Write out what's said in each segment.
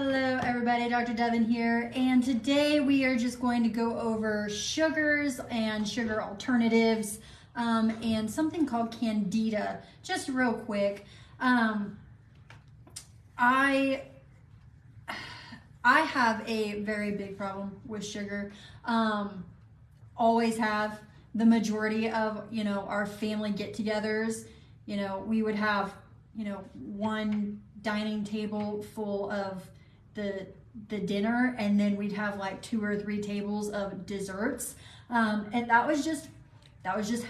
Hello everybody, Dr. Deaven here, and today we are just going to go over sugars and sugar alternatives and something called Candida, just real quick. I have a very big problem with sugar, always have. The majority of, our family get-togethers, we would have, one dining table full of the dinner, and then we'd have like 2 or 3 tables of desserts, and that was just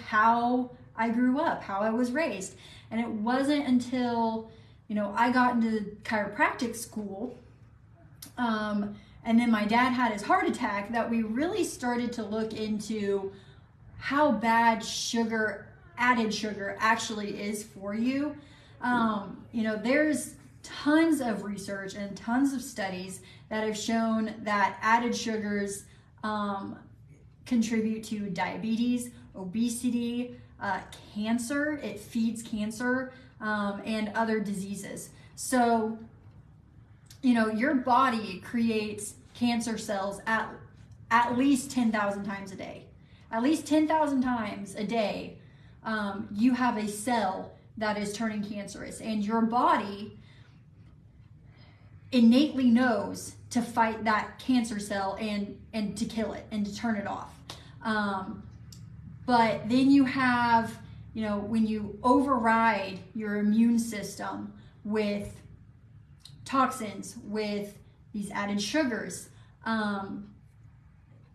how I grew up, how I was raised. And it wasn't until I got into chiropractic school, and then my dad had his heart attack, that we really started to look into how bad added sugar actually is for you. There's tons of research and tons of studies that have shown that added sugars contribute to diabetes, obesity, cancer. It feeds cancer and other diseases. So, your body creates cancer cells at least 10,000 times a day. At least 10,000 times a day, you have a cell that is turning cancerous, and your body innately knows to fight that cancer cell and to kill it and to turn it off. But then you have, when you override your immune system with toxins, with these added sugars,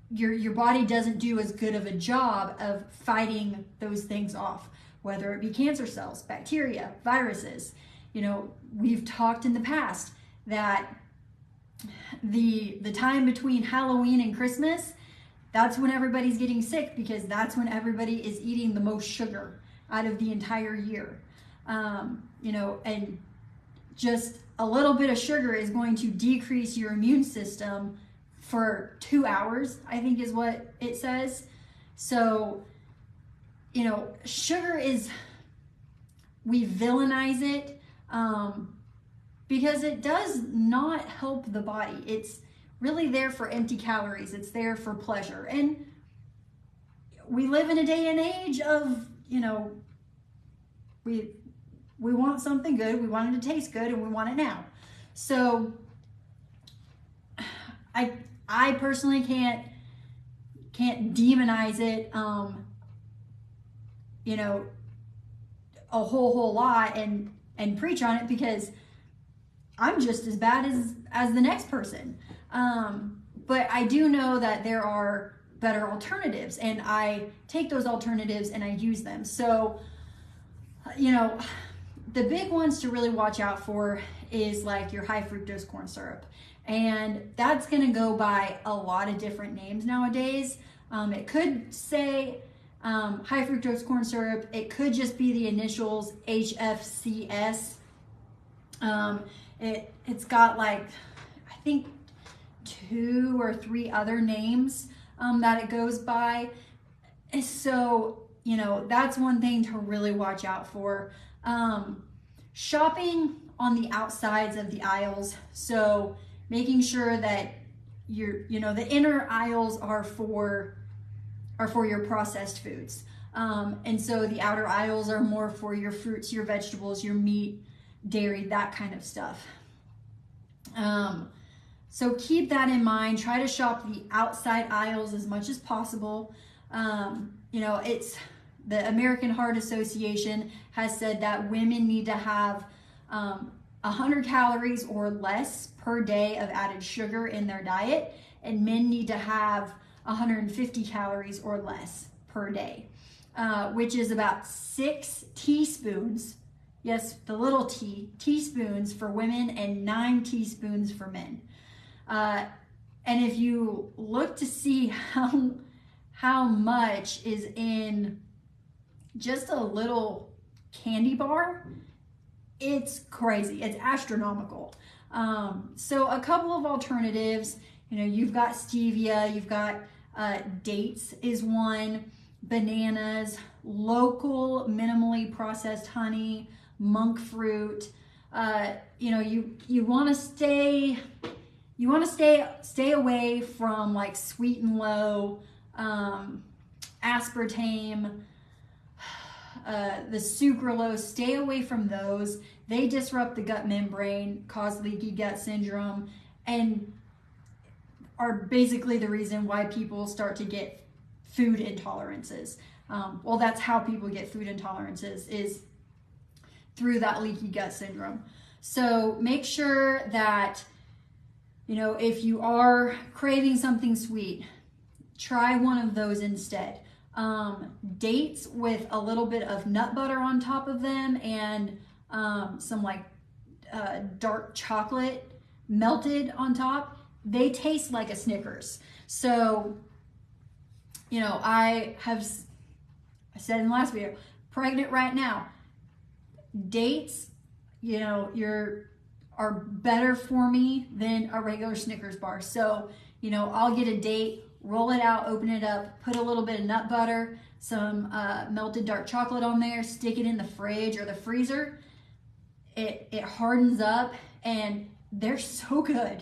your body doesn't do as good of a job of fighting those things off, whether it be cancer cells, bacteria, viruses. We've talked in the past that the time between Halloween and Christmas, that's when everybody's getting sick, because that's when everybody is eating the most sugar out of the entire year. And just a little bit of sugar is going to decrease your immune system for 2 hours, I think is what it says. So, sugar we villainize it because it does not help the body. It's really there for empty calories. It's there for pleasure. And we live in a day and age of, we want something good, we want it to taste good, and we want it now. So I personally can't demonize it, a whole lot and preach on it, because I'm just as bad as the next person. But I do know that there are better alternatives, and I take those alternatives and I use them. So, the big ones to really watch out for is like your high fructose corn syrup. And that's going to go by a lot of different names nowadays. It could say high fructose corn syrup. It could just be the initials HFCS. It's got like, I think 2 or 3 other names that it goes by. So, that's one thing to really watch out for. Shopping on the outsides of the aisles. So making sure that the inner aisles are for your processed foods. And so the outer aisles are more for your fruits, your vegetables, your meat, dairy, that kind of stuff. So keep that in mind. Try to shop the outside aisles as much as possible. It's the American Heart Association has said that women need to have 100 calories or less per day of added sugar in their diet, and men need to have 150 calories or less per day, which is about 6 teaspoons. Yes, the little teaspoons for women, and 9 teaspoons for men. And if you look to see how much is in just a little candy bar, it's crazy. It's astronomical. So a couple of alternatives, you've got stevia, you've got dates is one, bananas, local minimally processed honey, monk fruit. You want to stay you want to stay away from like Sweet and Low, aspartame, the sucralose. Stay away from those. They disrupt the gut membrane, cause leaky gut syndrome, and are basically the reason why people start to get food intolerances. Well, that's how people get food intolerances, is through that leaky gut syndrome. So make sure that, you know, if you are craving something sweet, try one of those instead. Dates with a little bit of nut butter on top of them, and some like dark chocolate melted on top. They taste like a Snickers. So, you know, I said in the last video, pregnant right now. Dates, you know, are better for me than a regular Snickers bar. So, you know, I'll get a date, roll it out, open it up, put a little bit of nut butter, some melted dark chocolate on there, stick it in the fridge or the freezer. It hardens up, and they're so good.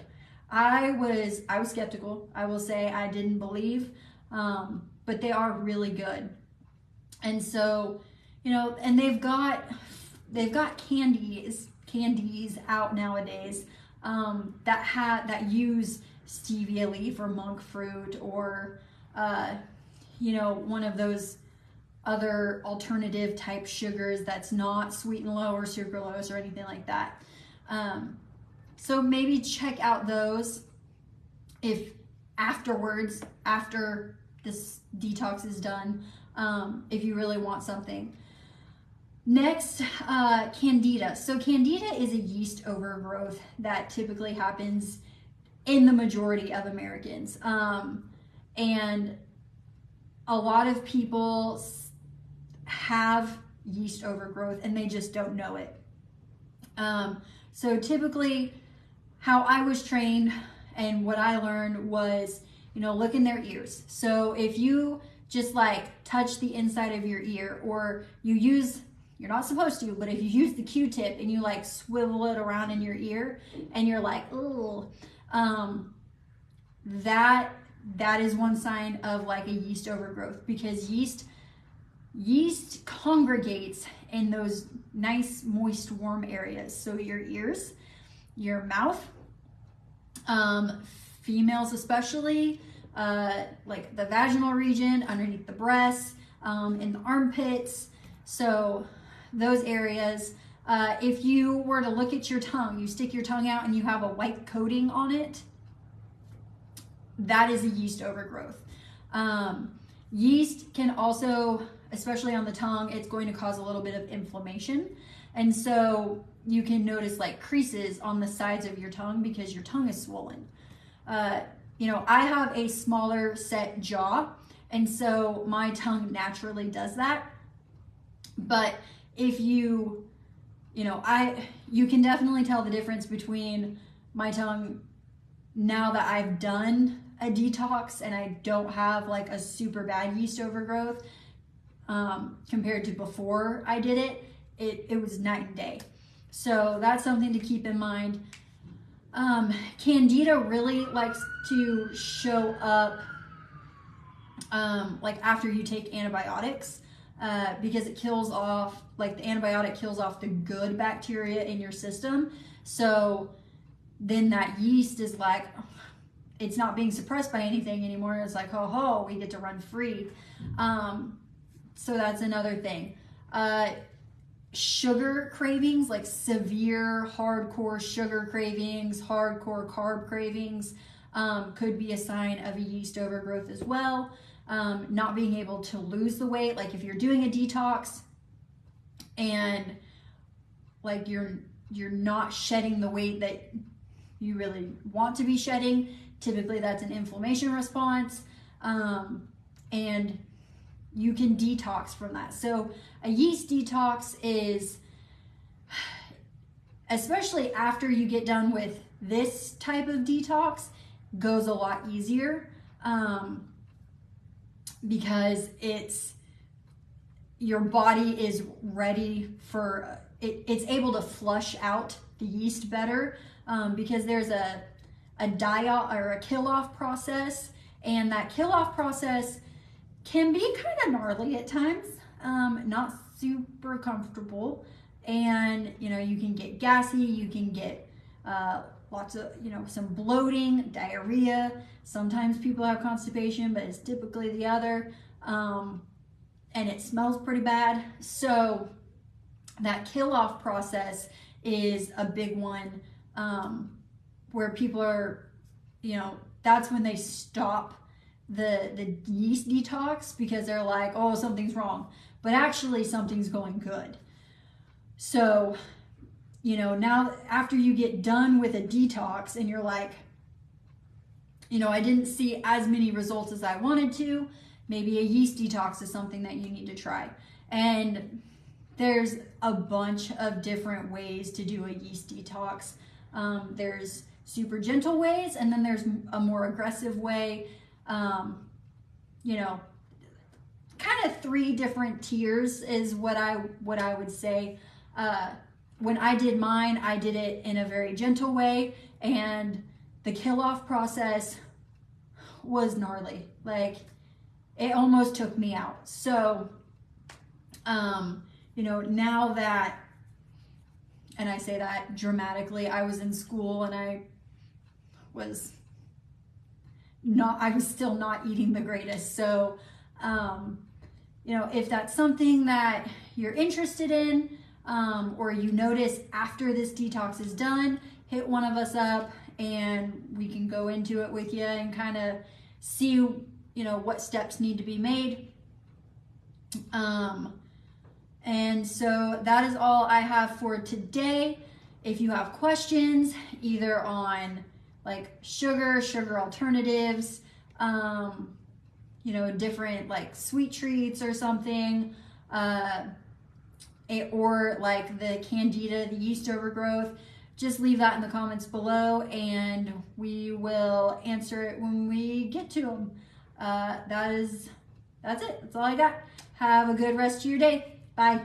I was skeptical. I will say I didn't believe, but they are really good. And so, you know, and they've got candies out nowadays that use stevia leaf or monk fruit, or you know, one of those other alternative type sugars that's not Sweet and Low or sucralose or anything like that. So maybe check out those if afterwards, after this detox is done, if you really want something. Next, candida. So candida is a yeast overgrowth that typically happens in the majority of Americans. And a lot of people have yeast overgrowth and they just don't know it. So typically how I was trained and what I learned was, you know, look in their ears. So if you just like touch the inside of your ear, or you use, you're not supposed to, but if you use the Q-tip and you like swivel it around in your ear and you're like, oh, that is one sign of like a yeast overgrowth, because yeast congregates in those nice, moist, warm areas. So your ears, your mouth, females especially, like the vaginal region, underneath the breasts, in the armpits. So those areas, if you were to look at your tongue, you stick your tongue out and you have a white coating on it, that is a yeast overgrowth. Yeast can also, especially on the tongue, it's going to cause a little bit of inflammation. And so you can notice like creases on the sides of your tongue because your tongue is swollen. You know, I have a smaller set jaw, and so my tongue naturally does that. But if you can definitely tell the difference between my tongue now that I've done a detox and I don't have like a super bad yeast overgrowth, compared to before I did it. It was night and day. So that's something to keep in mind. Candida really likes to show up like after you take antibiotics, because it kills off, like the antibiotic kills off the good bacteria in your system. So then that yeast is like, it's not being suppressed by anything anymore. It's like, ho ho, we get to run free. So that's another thing. Sugar cravings, like severe hardcore sugar cravings, hardcore carb cravings, could be a sign of a yeast overgrowth as well. Not being able to lose the weight, like if you're doing a detox and like you're not shedding the weight that you really want to be shedding, typically that's an inflammation response, and you can detox from that. So a yeast detox is, especially after you get done with this type of detox, goes a lot easier, because your body is ready for it's able to flush out the yeast better, because there's a a die-off or a kill-off process, and that kill-off process can be kind of gnarly at times, not super comfortable, and you can get gassy, you can get lots of some bloating, diarrhea. Sometimes people have constipation, but it's typically the other, and it smells pretty bad. So that kill-off process is a big one, where people are, that's when they stop the yeast detox, because they're like, oh, something's wrong, but actually something's going good. So, now after you get done with a detox and you're like, I didn't see as many results as I wanted to, maybe a yeast detox is something that you need to try. And there's a bunch of different ways to do a yeast detox. There's super gentle ways, and then there's a more aggressive way. Kind of 3 different tiers is what I would say. When I did mine, I did it in a very gentle way, and the kill-off process was gnarly. Like, it almost took me out. So, now that, and I say that dramatically, I was in school and I was still not eating the greatest. So, if that's something that you're interested in, or you notice after this detox is done, hit one of us up and we can go into it with you and kind of see, what steps need to be made. And so that is all I have for today. If you have questions, either on like sugar alternatives, different like sweet treats or something, or like the candida, the yeast overgrowth, just leave that in the comments below and we will answer it when we get to them. That's it. That's all I got. Have a good rest of your day. Bye.